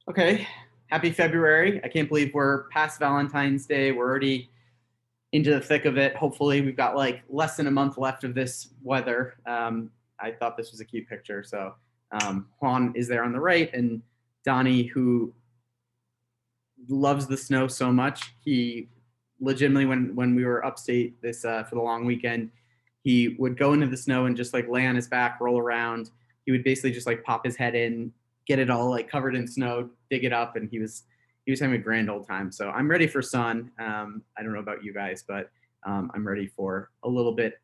Okay, happy February. I can't believe we're past Valentine's Day. We're already into the thick of it. Hopefully, we've got like less than a month left of this weather. I thought this was a cute picture. So Juan is there on the right, and Donnie, who loves the snow so much, he legitimately, when we were upstate this for the long weekend, he would go into the snow and just like lay on his back, roll around. He would basically just like pop his head in, get it all like covered in snow, dig it up, and he was having a grand old time. So I'm ready for sun. I don't know about you guys, but I'm ready for a little bit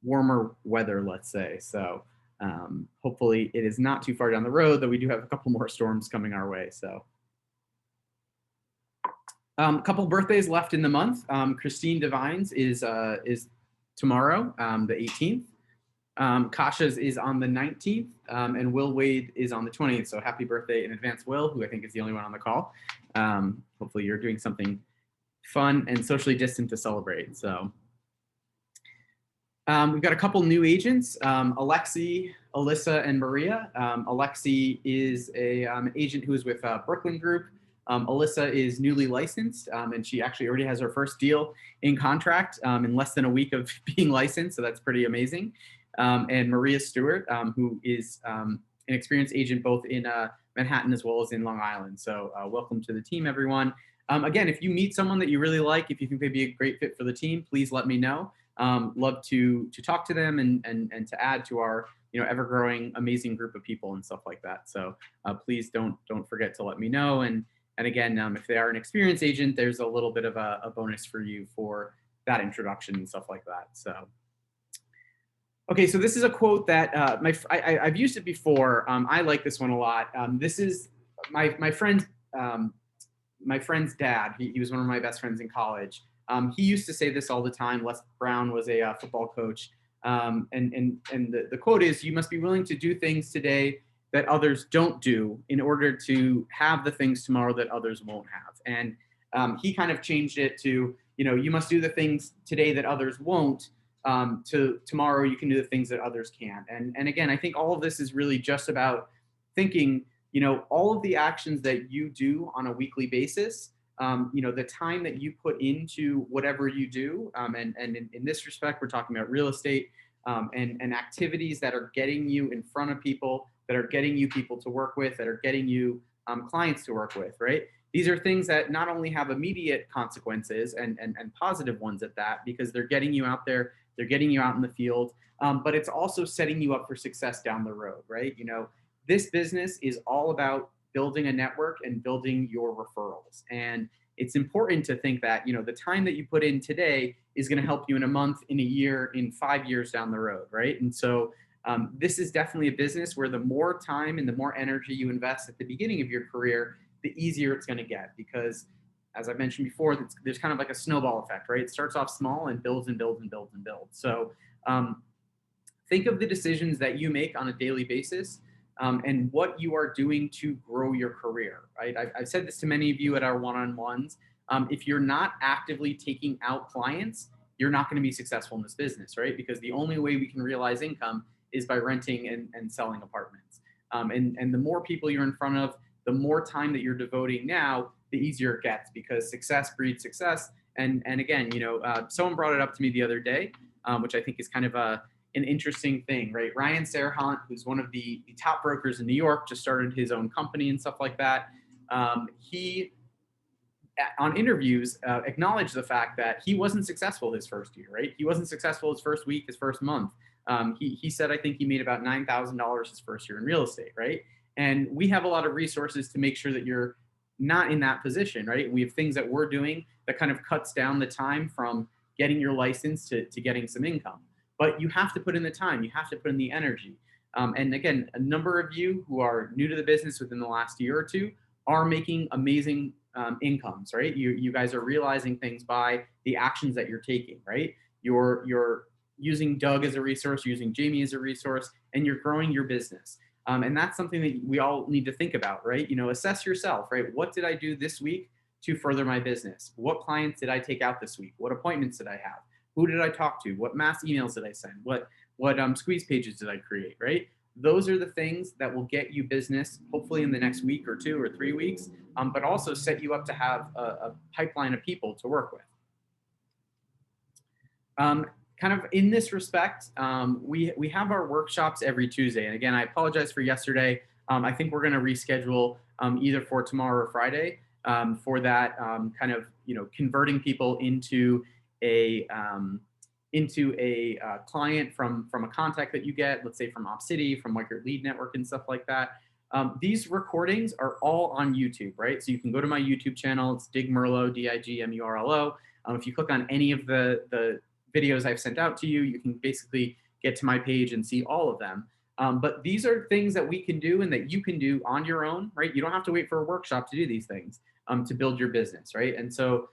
warmer weather, let's say. So hopefully it is not too far down the road, though we do have a couple more storms coming our way. So a couple birthdays left in the month. Christine Devines is tomorrow, the 18th. Kasha's is on the 19th, and Will Wade is on the 20th. So happy birthday in advance, Will, who I think is the only one on the call. Hopefully you're doing something fun and socially distant to celebrate. So we've got a couple new agents, Alexi, Alyssa, and Maria. Alexi is an agent who is with Brooklyn Group. Alyssa is newly licensed, and she actually already has her first deal in contract in less than a week of being licensed, so that's pretty amazing. And Maria Stewart, who is an experienced agent both in Manhattan as well as in Long Island. So welcome to the team, everyone. Again, if you meet someone that you really like, if you think they'd be a great fit for the team, please let me know. Love to talk to them and to add to our ever-growing amazing group of people and stuff like that. So please don't forget to let me know. And again, if they are an experienced agent, there's a little bit of a bonus for you for that introduction and stuff like that. So, okay, so this is a quote that I've used it before. I like this one a lot. This is my friend's dad. He was one of my best friends in college. He used to say this all the time. Les Brown was a football coach, and the quote is, "You must be willing to do things today that others don't do in order to have the things tomorrow that others won't have." And he kind of changed it to, you must do the things today that others won't, to tomorrow you can do the things that others can. And again, I think all of this is really just about thinking, all of the actions that you do on a weekly basis, the time that you put into whatever you do, and in this respect, we're talking about real estate, and activities that are getting you in front of people, that are getting you people to work with, that are getting you clients to work with, right? These are things that not only have immediate consequences and positive ones at that, because they're getting you out there, they're getting you out in the field, but it's also setting you up for success down the road, right? This business is all about building a network and building your referrals. And it's important to think that, the time that you put in today is going to help you in a month, in a year, in 5 years down the road, right? And so this is definitely a business where the more time and the more energy you invest at the beginning of your career, the easier it's going to get, because as I mentioned before, there's kind of like a snowball effect, right? It starts off small and builds and builds and builds and builds. So think of the decisions that you make on a daily basis, and what you are doing to grow your career, right? I've said this to many of you at our one-on-ones. If you're not actively taking out clients, you're not going to be successful in this business, right? Because the only way we can realize income is by renting and selling apartments. And the more people you're in front of, the more time that you're devoting now, the easier it gets, because success breeds success. And again, someone brought it up to me the other day, which I think is kind of an interesting thing, right? Ryan Serhant, who's one of the top brokers in New York, just started his own company and stuff like that. He, on interviews, acknowledged the fact that he wasn't successful his first year, right? He wasn't successful his first week, his first month. He said, I think he made about $9,000 his first year in real estate, right? And we have a lot of resources to make sure that you're not in that position, right? We have things that we're doing that kind of cuts down the time from getting your license to getting some income. But you have to put in the time, you have to put in the energy. And again, a number of you who are new to the business within the last year or two are making amazing incomes, right? You guys are realizing things by the actions that you're taking, right? You're using Doug as a resource, using Jamie as a resource, and you're growing your business. And that's something that we all need to think about, right? Assess yourself, right? What did I do this week to further my business? What clients did I take out this week? What appointments did I have? Who did I talk to? What mass emails did I send? What squeeze pages did I create, right? Those are the things that will get you business, hopefully in the next week or 2 or 3 weeks, but also set you up to have a pipeline of people to work with. Kind of in this respect, we have our workshops every Tuesday. And again, I apologize for yesterday. I think we're going to reschedule either for tomorrow or Friday for that kind of converting people into a client from a contact that you get, let's say from OpCity, from Weichert Lead Network and stuff like that. These recordings are all on YouTube, right? So you can go to my YouTube channel. It's Dig Murlo, Digmurlo. If you click on any of the videos I've sent out to you, you can basically get to my page and see all of them. But these are things that we can do and that you can do on your own, right? You don't have to wait for a workshop to do these things to build your business, right? And so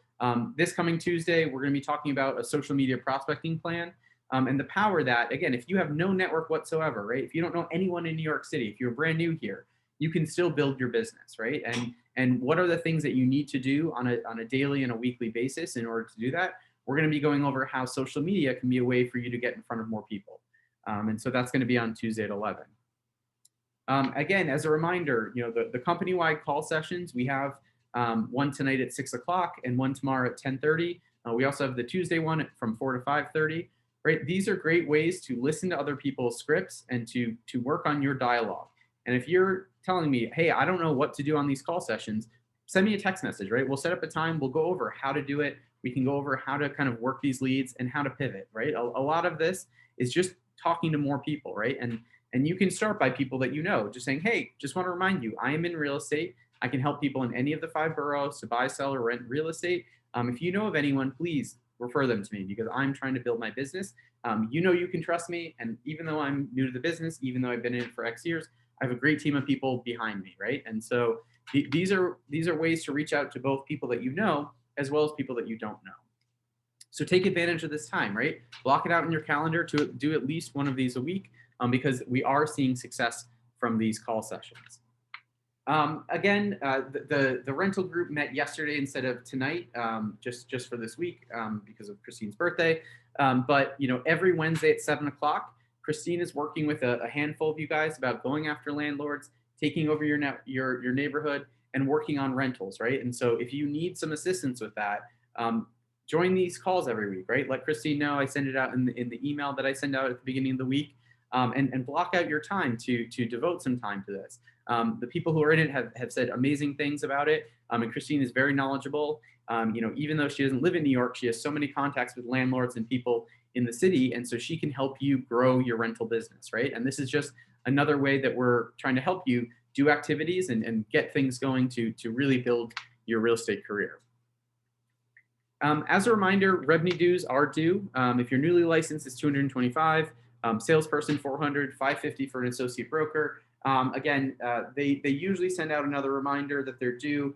this coming Tuesday, we're going to be talking about a social media prospecting plan and the power that, again, if you have no network whatsoever, right? If you don't know anyone in New York City, if you're brand new here, you can still build your business, right? And what are the things that you need to do on a daily and a weekly basis in order to do that? We're going to be going over how social media can be a way for you to get in front of more people. And so that's going to be on Tuesday at 11. Again, as a reminder, the company-wide call sessions, we have one tonight at 6 o'clock and one tomorrow at 10:30. We also have the Tuesday one from 4 to 5:30. Right? These are great ways to listen to other people's scripts and to work on your dialogue. And if you're telling me, hey, I don't know what to do on these call sessions, send me a text message, right? We'll set up a time. We'll go over how to do it. We can go over how to kind of work these leads and how to pivot, right? A lot of this is just talking to more people, right? And you can start by people that you know, just saying, hey, just want to remind you, I am in real estate. I can help people in any of the 5 boroughs to buy, sell, or rent real estate. If you know of anyone, please refer them to me because I'm trying to build my business. You can trust me. And even though I'm new to the business, even though I've been in it for X years, I have a great team of people behind me, right? And so these are ways to reach out to both people that you know as well as people that you don't know. So take advantage of this time, right? Block it out in your calendar to do at least one of these a week because we are seeing success from these call sessions. Again, the rental group met yesterday instead of tonight, just for this week because of Christine's birthday. But every Wednesday at 7 o'clock, Christine is working with a handful of you guys about going after landlords, taking over your neighborhood, and working on rentals, right? And so if you need some assistance with that, join these calls every week, right? Let Christine know. I send it out in the email that I send out at the beginning of the week, and block out your time to devote some time to this. The people who are in it have said amazing things about it, and Christine is very knowledgeable. Even though she doesn't live in New York, she has so many contacts with landlords and people in the city, and so she can help you grow your rental business, right? And this is just another way that we're trying to help you do activities and get things going to really build your real estate career. As a reminder, revenue dues are due. If you're newly licensed, it's $225. Salesperson, $400, $550 for an associate broker. Again, they usually send out another reminder that they're due.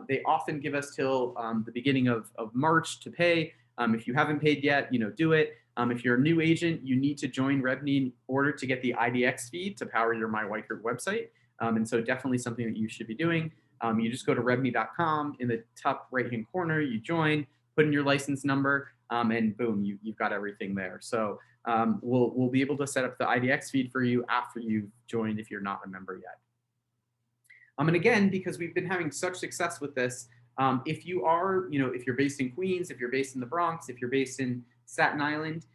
They often give us till the beginning of March to pay. If you haven't paid yet, do it. If you're a new agent, you need to join Revenue in order to get the IDX feed to power your My Weichert website. And so definitely something that you should be doing. You just go to revenue.com. In the top right-hand corner, you join, put in your license number, and boom, you've got everything there. So we'll be able to set up the IDX feed for you after you've joined if you're not a member yet. And again, because we've been having such success with this, if you are, if you're based in Queens, if you're based in the Bronx, if you're based in Staten Island,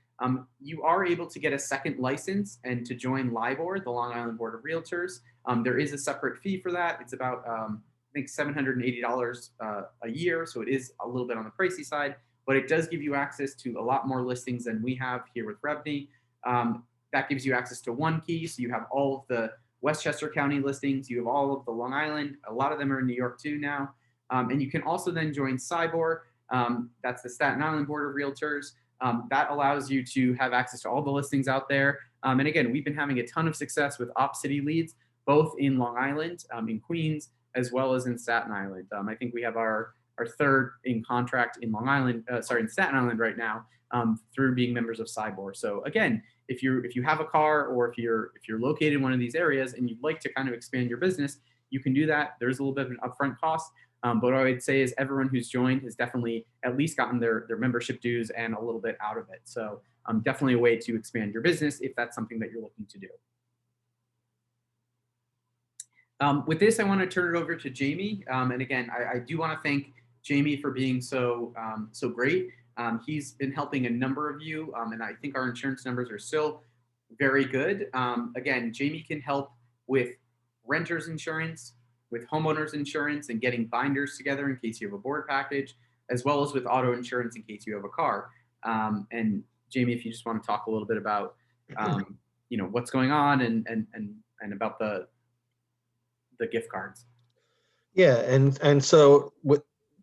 you are able to get a second license and to join LIBOR, the Long Island Board of Realtors. There is a separate fee for that. It's about, I think, $780 a year. So it is a little bit on the pricey side, but it does give you access to a lot more listings than we have here with Rebney. That gives you access to one key. So you have all of the Westchester County listings. You have all of the Long Island. A lot of them are in New York too now. And you can also then join CYBOR. That's the Staten Island Board of Realtors. That allows you to have access to all the listings out there. And again, we've been having a ton of success with OpCity leads, both in Long Island, in Queens, as well as in Staten Island. I think we have our third in contract in in Staten Island right now, through being members of CYBOR. So again, if you have a car or if you're located in one of these areas and you'd like to kind of expand your business, you can do that. There's a little bit of an upfront cost. But what I would say is everyone who's joined has definitely at least gotten their membership dues and a little bit out of it. So definitely a way to expand your business if that's something that you're looking to do. With this, I want to turn it over to Jamie. And again, I do want to thank Jamie for being so great. He's been helping a number of you, and I think our insurance numbers are still very good. Again, Jamie can help with renters insurance, with homeowners insurance, and getting binders together in case you have a board package, as well as with auto insurance in case you have a car. And Jamie, if you just want to talk a little bit about what's going on and about the gift cards. Yeah, and so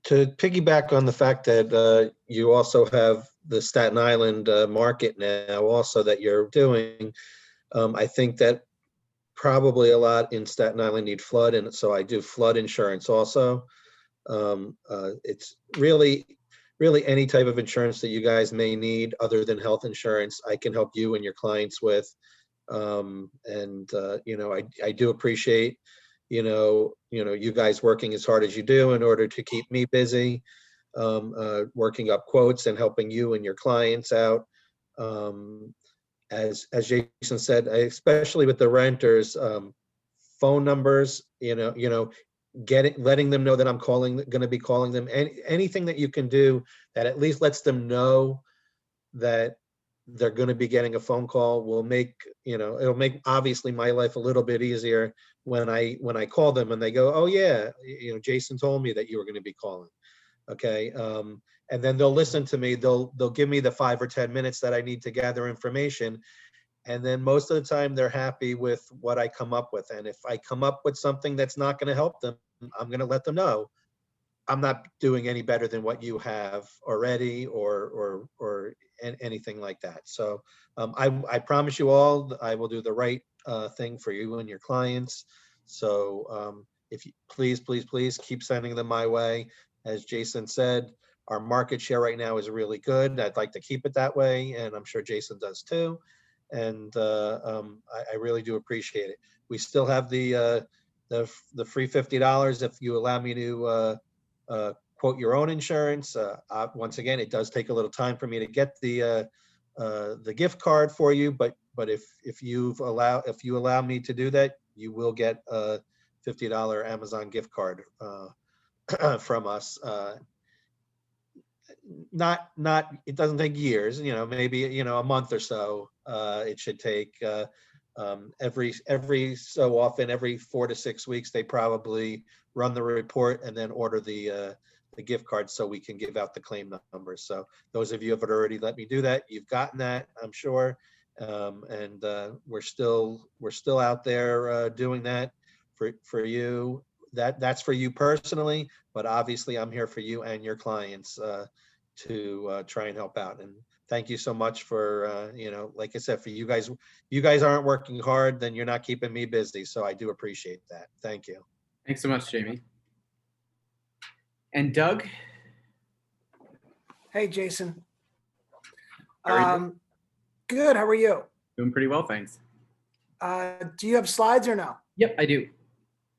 to piggyback on the fact that you also have the Staten Island market now also that you're doing, I think that probably a lot in Staten Island need flood, and so I do flood insurance also. It's really any type of insurance that you guys may need other than health insurance, I can help you and your clients with. I do appreciate you guys working as hard as you do in order to keep me busy, working up quotes and helping you and your clients out. As Jason said, especially with the renters, phone numbers, letting them know that I'm going to be calling them. Anything that you can do that at least lets them know that they're going to be getting a phone call will make, it'll make obviously my life a little bit easier when I call them and they go, oh yeah, Jason told me that you were going to be calling. Okay. And then they'll listen to me. They'll give me the 5 or 10 minutes that I need to gather information. And then most of the time they're happy with what I come up with. And if I come up with something that's not going to help them, I'm going to let them know I'm not doing any better than what you have already or anything like that. So I promise you all I will do the right thing for you and your clients. So if you please keep sending them my way. As Jason said, our market share right now is really good. I'd like to keep it that way, and I'm sure Jason does too. And I really do appreciate it. We still have the free $50 if you allow me to quote your own insurance. Once again, it does take a little time for me to get the gift card for you, but if you allow me to do that, you will get a $50 Amazon gift card from us. Not it doesn't take years, maybe a month or so. It should take every so often, every 4 to 6 weeks, they probably run the report and then order the gift card so we can give out the claim numbers. So those of you have already let me do that, you've gotten that, I'm sure. And we're still out there doing that for you. That's for you personally, but obviously I'm here for you and your clients to try and help out. And thank you so much for, like I said, for you guys aren't working hard, then you're not keeping me busy. So I do appreciate that. Thank you. Thanks so much, Jamie. And Doug? Hey, Jason. How are you? Good. How are you? Doing pretty well, thanks. Do you have slides or no? Yep, I do.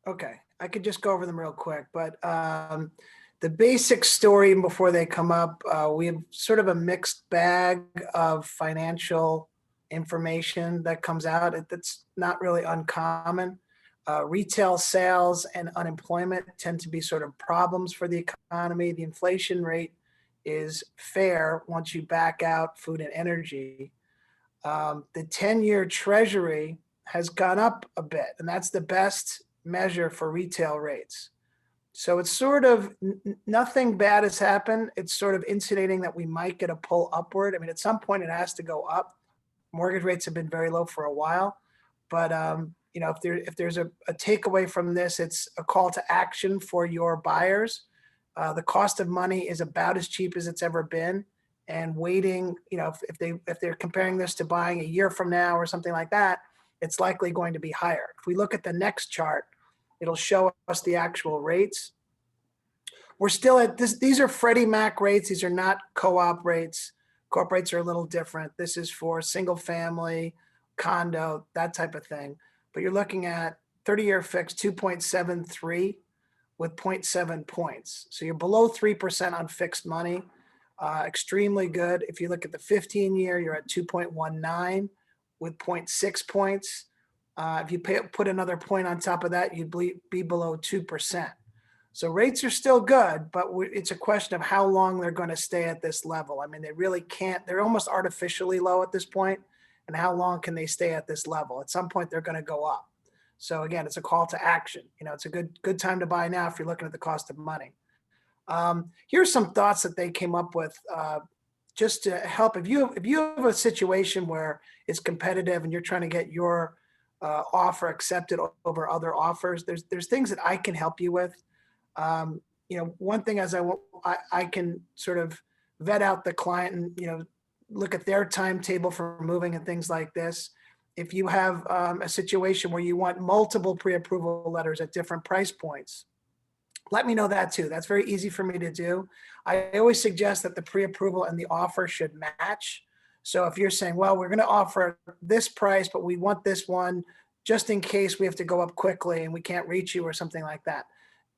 Okay. I could just go over them real quick, but the basic story before they come up, we have sort of a mixed bag of financial information that comes out. That's not really uncommon. Retail sales and unemployment tend to be sort of problems for the economy. The inflation rate is fair once you back out food and energy. The 10-year Treasury has gone up a bit, and that's the best measure for retail rates. So it's sort of nothing bad has happened. It's sort of insinuating that we might get a pull upward. I mean, at some point it has to go up. Mortgage rates have been very low for a while, but if there's a takeaway from this, it's a call to action for your buyers. The cost of money is about as cheap as it's ever been, and waiting, if they're comparing this to buying a year from now or something like that, it's likely going to be higher. If we look at the next chart, it'll show us the actual rates. We're still at this. These are Freddie Mac rates. These are not co-op rates. Co-op rates are a little different. This is for single family, condo, that type of thing. But you're looking at 30-year fixed 2.73 with 0.7 points. So you're below 3% on fixed money. Extremely good. If you look at the 15-year, you're at 2.19 with 0.6 points. If you put another point on top of that, you'd be below 2%. So rates are still good, but it's a question of how long they're going to stay at this level. I mean, they really can't, they're almost artificially low at this point. And how long can they stay at this level? At some point, they're going to go up. So again, it's a call to action. It's a good time to buy now if you're looking at the cost of money. Here's some thoughts that they came up with just to help. If you have a situation where it's competitive and you're trying to get your offer accepted over other offers, there's things that I can help you with. One thing as I can sort of vet out the client and, look at their timetable for moving and things like this. If you have a situation where you want multiple pre-approval letters at different price points, let me know that too. That's very easy for me to do. I always suggest that the pre-approval and the offer should match. So if you're saying, well, we're going to offer this price, but we want this one just in case we have to go up quickly and we can't reach you or something like that,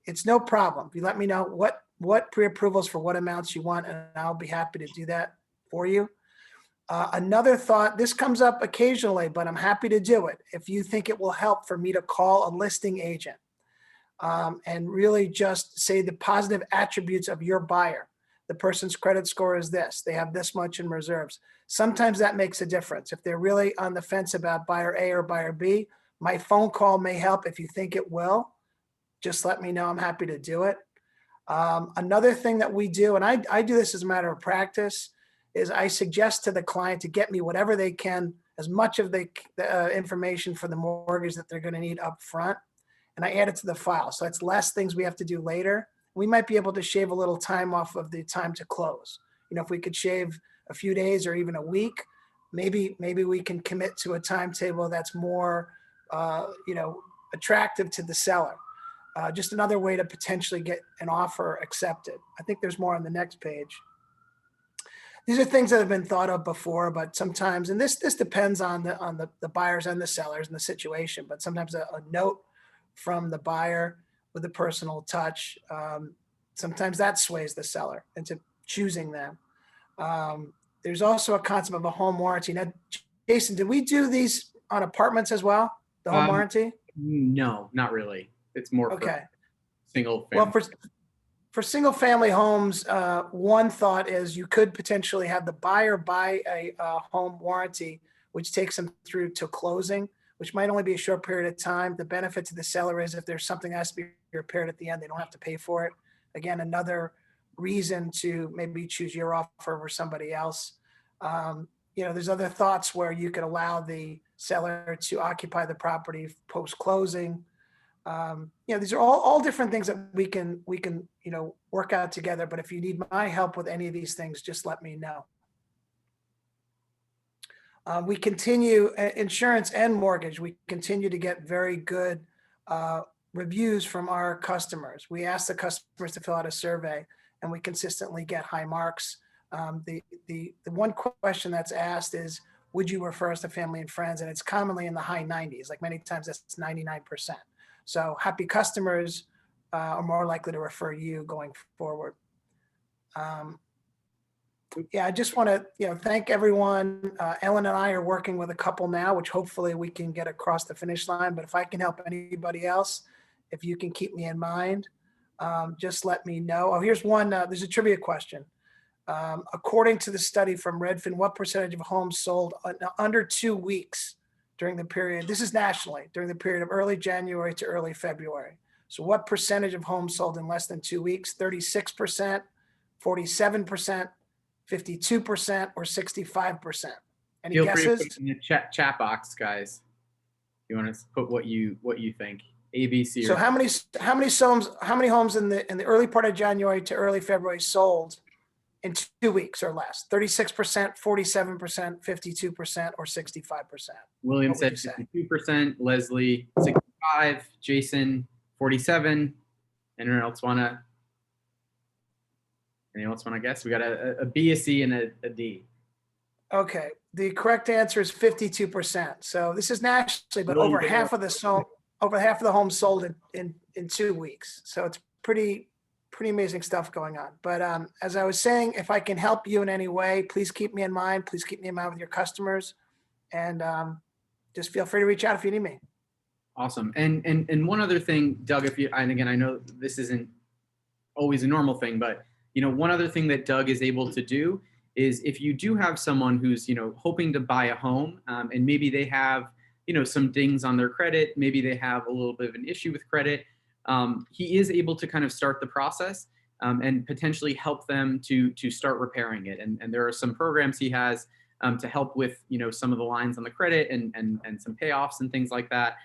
it's no problem. If you let me know what pre-approvals for what amounts you want, and I'll be happy to do that for you. Another thought, this comes up occasionally, but I'm happy to do it. If you think it will help for me to call a listing agent and really just say the positive attributes of your buyer. The person's credit score is this. They have this much in reserves. Sometimes that makes a difference. If they're really on the fence about buyer A or buyer B, my phone call may help. If you think it will, just let me know. I'm happy to do it. Another thing that we do, and I do this as a matter of practice, is I suggest to the client to get me whatever they can, as much of the information for the mortgage that they're going to need up front, and I add it to the file. So it's less things we have to do later. We might be able to shave a little time off of the time to close. If we could shave a few days or even a week, maybe we can commit to a timetable that's more, attractive to the seller. Just another way to potentially get an offer accepted. I think there's more on the next page. These are things that have been thought of before, but sometimes, and this depends on the buyers and the sellers and the situation, but sometimes a note from the buyer with a personal touch, sometimes that sways the seller into choosing them. There's also a concept of a home warranty. Now, Jason, did we do these on apartments as well? The home warranty? No, not really. It's more okay. For single family. Well, for single family homes, one thought is you could potentially have the buyer buy a home warranty, which takes them through to closing, which might only be a short period of time. The benefit to the seller is if there's something that has to be repaired at the end, they don't have to pay for it. Again, another reason to maybe choose your offer over somebody else. There's other thoughts where you could allow the seller to occupy the property post-closing. These are all different things that we can work out together. But if you need my help with any of these things, just let me know. We continue insurance and mortgage. We continue to get very good reviews from our customers. We ask the customers to fill out a survey, and we consistently get high marks. The one question that's asked is, would you refer us to family and friends? And it's commonly in the high 90s, like many times that's 99%. So happy customers are more likely to refer you going forward. I just want to thank everyone. Ellen and I are working with a couple now, which hopefully we can get across the finish line. But if I can help anybody else, if you can keep me in mind, just let me know. Oh, here's one. There's a trivia question. According to the study from Redfin, what percentage of homes sold under 2 weeks during the period, this is nationally, during the period of early January to early February? So what percentage of homes sold in less than 2 weeks? 36%, 47%, 52%, or 65%? Any Feel guesses? free to put it in the chat box, guys. You want to put what you think? A, B, C, or so how many homes in the early part of January to early February sold in 2 weeks or less? 36%, 47%, 52%, or 65%? William said 52%, Leslie 65, Jason 47. Anyone else want to guess? We got a B, a C, and a D. Okay, the correct answer is 52%. So this is nationally, but over half of the homes sold in 2 weeks. So it's pretty amazing stuff going on. But as I was saying, if I can help you in any way, please keep me in mind. Please keep me in mind with your customers, and just feel free to reach out if you need me. Awesome. And one other thing, Doug, if you, and again, I know this isn't always a normal thing, but one other thing that Doug is able to do is if you do have someone who's, hoping to buy a home, and maybe they have, some dings on their credit, maybe they have a little bit of an issue with credit, he is able to kind of start the process, and potentially help them to start repairing it. And there are some programs he has, to help with, some of the lines on the credit and some payoffs and things like that,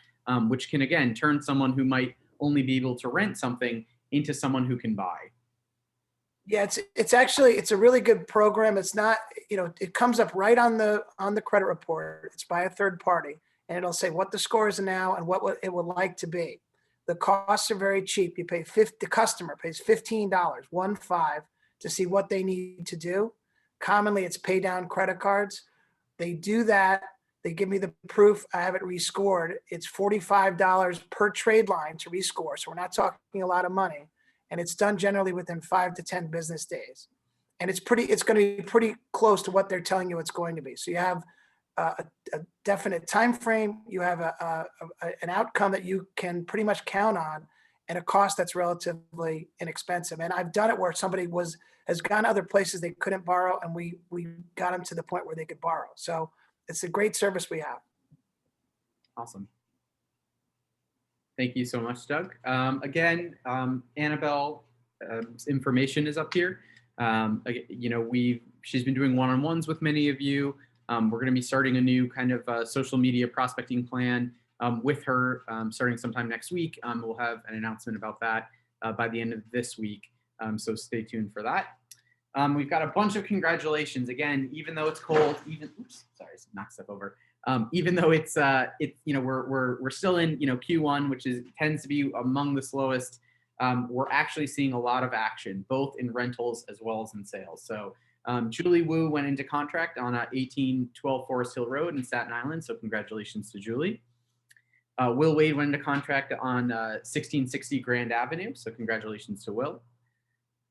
which can, again, turn someone who might only be able to rent something into someone who can buy. Yeah, it's actually, it's a really good program. It's not, it comes up right on the credit report. It's by a third party, and it'll say what the score is now and what it would like to be. The costs are very cheap. You pay the customer pays $15, 15, to see what they need to do. Commonly, it's pay down credit cards. They do that. They give me the proof. I have it rescored. It's $45 per trade line to rescore. So we're not talking a lot of money. And it's done generally within 5 to 10 business days. And it's going to be pretty close to what they're telling you it's going to be. So you have a definite time frame. You have an outcome that you can pretty much count on, and a cost that's relatively inexpensive. And I've done it where somebody has gone other places they couldn't borrow, and we got them to the point where they could borrow. So it's a great service we have. Awesome. Thank you so much, Doug. Again, Annabelle, information is up here. She's been doing one-on-ones with many of you. We're going to be starting a new kind of social media prospecting plan with her starting sometime next week. We'll have an announcement about that by the end of this week. So stay tuned for that. We've got a bunch of congratulations. Again, even though it's cold, oops, sorry, knock stuff over. Even though it's we're still in Q1, which tends to be among the slowest. We're actually seeing a lot of action, both in rentals as well as in sales. So Julie Wu went into contract on 1812 Forest Hill Road in Staten Island. So congratulations to Julie. Will Wade went into contract on 1660 Grand Avenue. So congratulations to Will.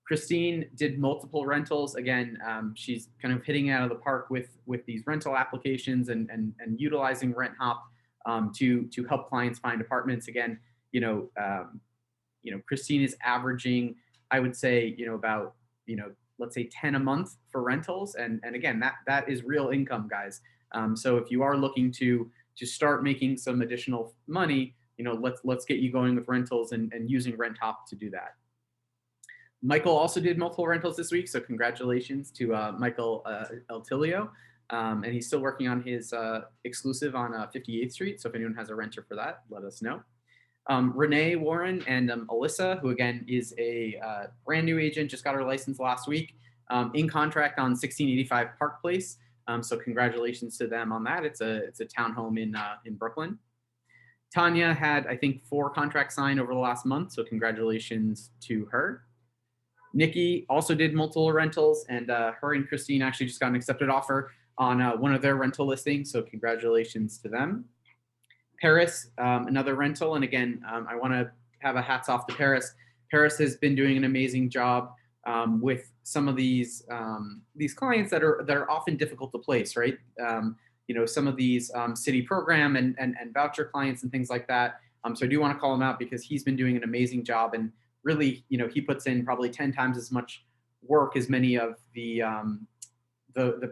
Christine did multiple rentals. Again, she's kind of hitting it out of the park with these rental applications and utilizing RentHop to help clients find apartments. Again, Christine is averaging, I would say, about let's say 10 a month for rentals, and again, that is real income, guys. So if you are looking to start making some additional money, let's get you going with rentals and using RentHop to do that. Michael also did multiple rentals this week, so congratulations to Michael Eltilio. And he's still working on his exclusive on 58th Street, so if anyone has a renter for that, let us know. Renee Warren and Alyssa, who again is a brand new agent, just got her license last week, in contract on 1685 Park Place. So congratulations to them on that. It's a townhome in Brooklyn. Tanya had, I think, 4 contracts signed over the last month, so congratulations to her. Nikki also did multiple rentals, and her and Christine actually just got an accepted offer on one of their rental listings, so congratulations to them. Paris, another rental, and again, I want to have a hats off to Paris. Paris has been doing an amazing job with some of these clients that are often difficult to place, right? Some of these city program and voucher clients and things like that. So I do want to call him out because he's been doing an amazing job, and really, he puts in probably 10 times as much work as many of the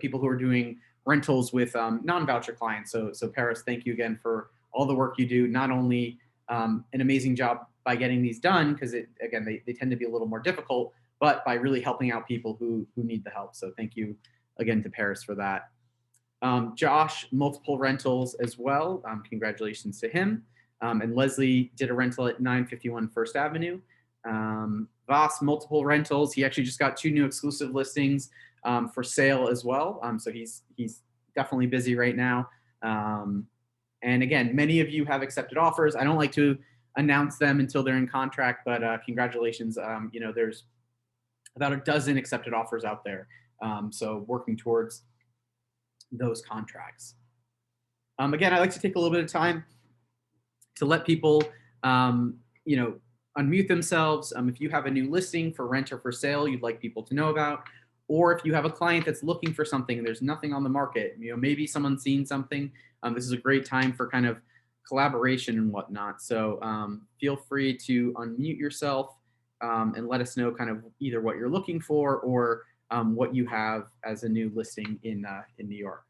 people who are doing rentals with non-voucher clients. So Paris, thank you again for all the work you do. Not only an amazing job by getting these done, because they tend to be a little more difficult, but by really helping out people who need the help. So thank you again to Paris for that. Josh, multiple rentals as well. Congratulations to him. And Leslie did a rental at 951 First Avenue. Voss, multiple rentals. He actually just got 2 new exclusive listings for sale as well. So he's definitely busy right now. And again, many of you have accepted offers. I don't like to announce them until they're in contract, but congratulations. There's about a dozen accepted offers out there. So working towards those contracts. Again, I like to take a little bit of time to let people, unmute themselves. If you have a new listing for rent or for sale you'd like people to know about, or if you have a client that's looking for something and there's nothing on the market, maybe someone's seen something, this is a great time for kind of collaboration and whatnot. So feel free to unmute yourself and let us know kind of either what you're looking for or what you have as a new listing in New York.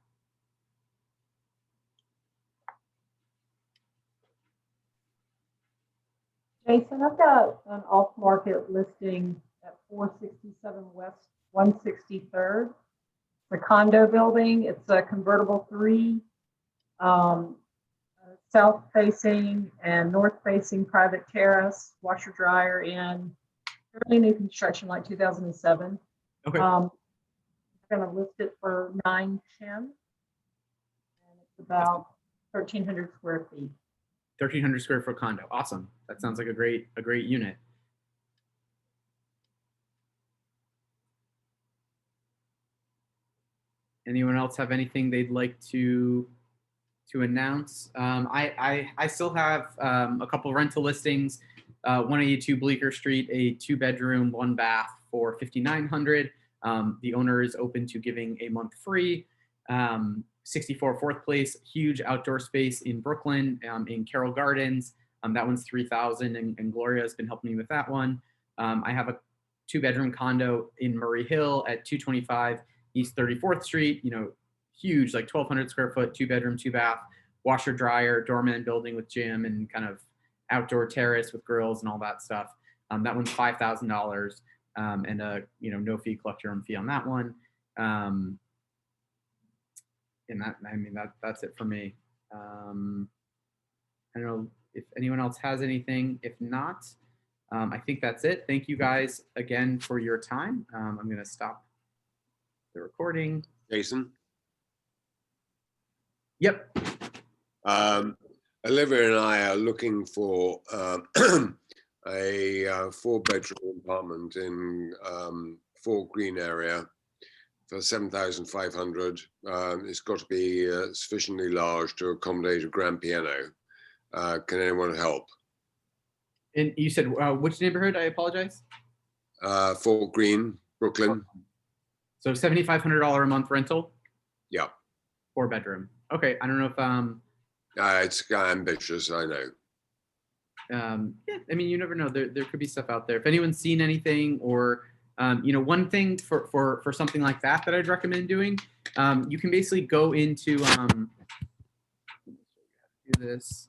Jason, I've got an off-market listing at 467 West 163rd. It's a condo building. It's a convertible 3, south-facing and north-facing private terrace, washer dryer in, fairly new construction, like 2007. Okay. I'm going to list it for $910, and it's about 1,300 square feet. 1,300 square foot condo. Awesome. That sounds like a great unit. Anyone else have anything they'd like to announce? I still have a couple rental listings. 182 Bleecker Street, a 2-bedroom, 1-bath for $5,900. The owner is open to giving a month free. 64 Fourth Place, huge outdoor space in Brooklyn, in Carroll Gardens. That one's $3,000, and Gloria has been helping me with that one. I have a 2-bedroom condo in Murray Hill at 225 East 34th Street. You know, huge, like 1,200 square foot, 2-bedroom, 2-bath, washer dryer, doorman building with gym and kind of outdoor terrace with grills and all that stuff. That one's $5,000, and a no fee, collect your own fee on that one. And that's it for me. I don't know if anyone else has anything. If not, I think that's it. Thank you guys again for your time. I'm going to stop the recording. Jason? Yep. Olivia and I are looking for a 4-bedroom apartment in Fort Greene area for $7,500. It's got to be sufficiently large to accommodate a grand piano. Can anyone help? And you said which neighborhood? I apologize. Fort Greene, Brooklyn. So $7,500 a month rental. Yeah. 4-bedroom. Okay. I don't know if it's ambitious, I know. Yeah, I mean, you never know. There could be stuff out there. If anyone's seen anything, or one thing for something like that I'd recommend doing, you can basically go into do this.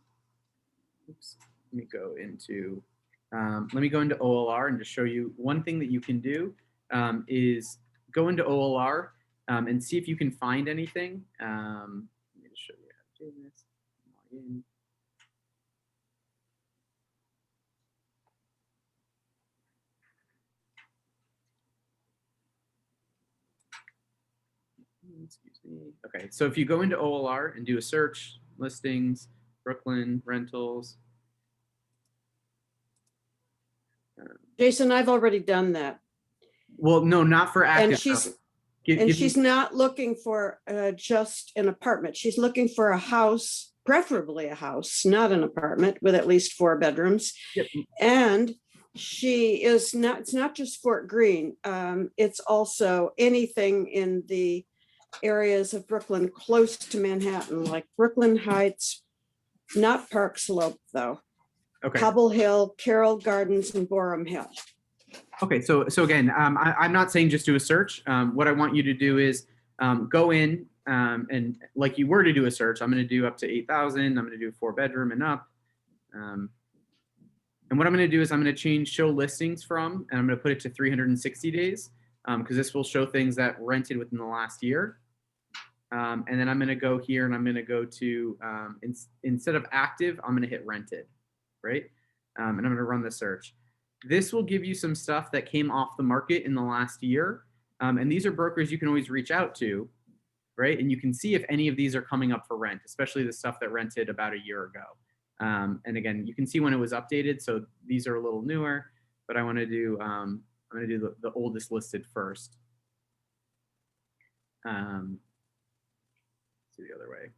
Oops. Let me go into OLR and just show you one thing that you can do is go into OLR and see if you can find anything. Let me just show you how to do this. Log in. Excuse me. Okay, so if you go into OLR and do a search, listings, Brooklyn rentals. Jason, I've already done that. Well, no, not for active. And she's not looking for just an apartment. She's looking for a house, preferably a house, not an apartment, with at least 4 bedrooms. Yep. And she is not, it's not just Fort Greene. It's also anything in the areas of Brooklyn close to Manhattan, like Brooklyn Heights, not Park Slope though. Okay. Cobble Hill, Carroll Gardens, and Borum Hill. Okay, so again, I'm not saying just do a search. What I want you to do is go in and like you were to do a search. I'm going to do up to 8,000. I'm going to do 4-bedroom and up. And what I'm going to do is I'm going to change show listings from, and I'm going to put it to 360 days because this will show things that rented within the last year. And then I'm going to go here and I'm going to go to, instead of active, I'm going to hit rented, right? And I'm going to run the search. This will give you some stuff that came off the market in the last year. And these are brokers you can always reach out to, right? And you can see if any of these are coming up for rent, especially the stuff that rented about a year ago. And again, you can see when it was updated. So these are a little newer, but I want to do, I'm going to do the oldest listed first. Let's do the other way.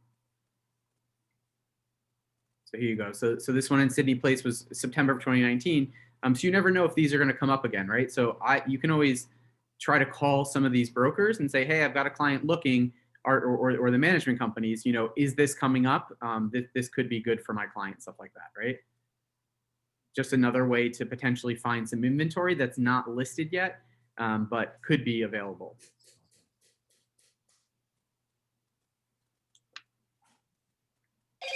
So here you go. So this one in Sydney Place was September of 2019. So you never know if these are going to come up again, right? So you can always try to call some of these brokers and say, hey, I've got a client looking. or the management companies, you know, is this coming up? This could be good for my client, stuff like that, right? Just another way to potentially find some inventory that's not listed yet, but could be available.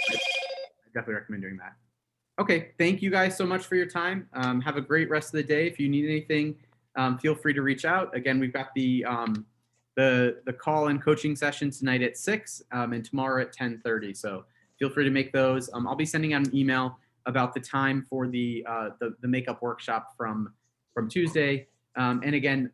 I definitely recommend doing that. Okay, thank you guys so much for your time. Have a great rest of the day. If you need anything, feel free to reach out. Again, we've got the call and coaching session tonight at 6 and tomorrow at 10:30. So feel free to make those. I'll be sending out an email about the time for the makeup workshop from Tuesday. And again,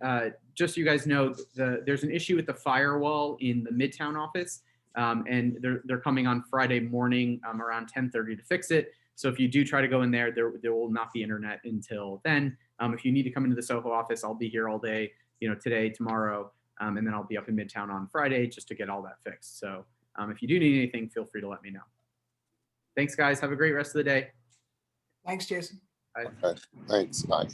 just so you guys know, there's an issue with the firewall in the Midtown office, and they're coming on Friday morning around 10:30 to fix it. So if you do try to go in there, there will not be internet until then. If you need to come into the Soho office, I'll be here all day, you know, today, tomorrow, and then I'll be up in Midtown on Friday just to get all that fixed. So if you do need anything, feel free to let me know. Thanks, guys. Have a great rest of the day. Thanks, Jason. Bye. Okay, thanks, bye.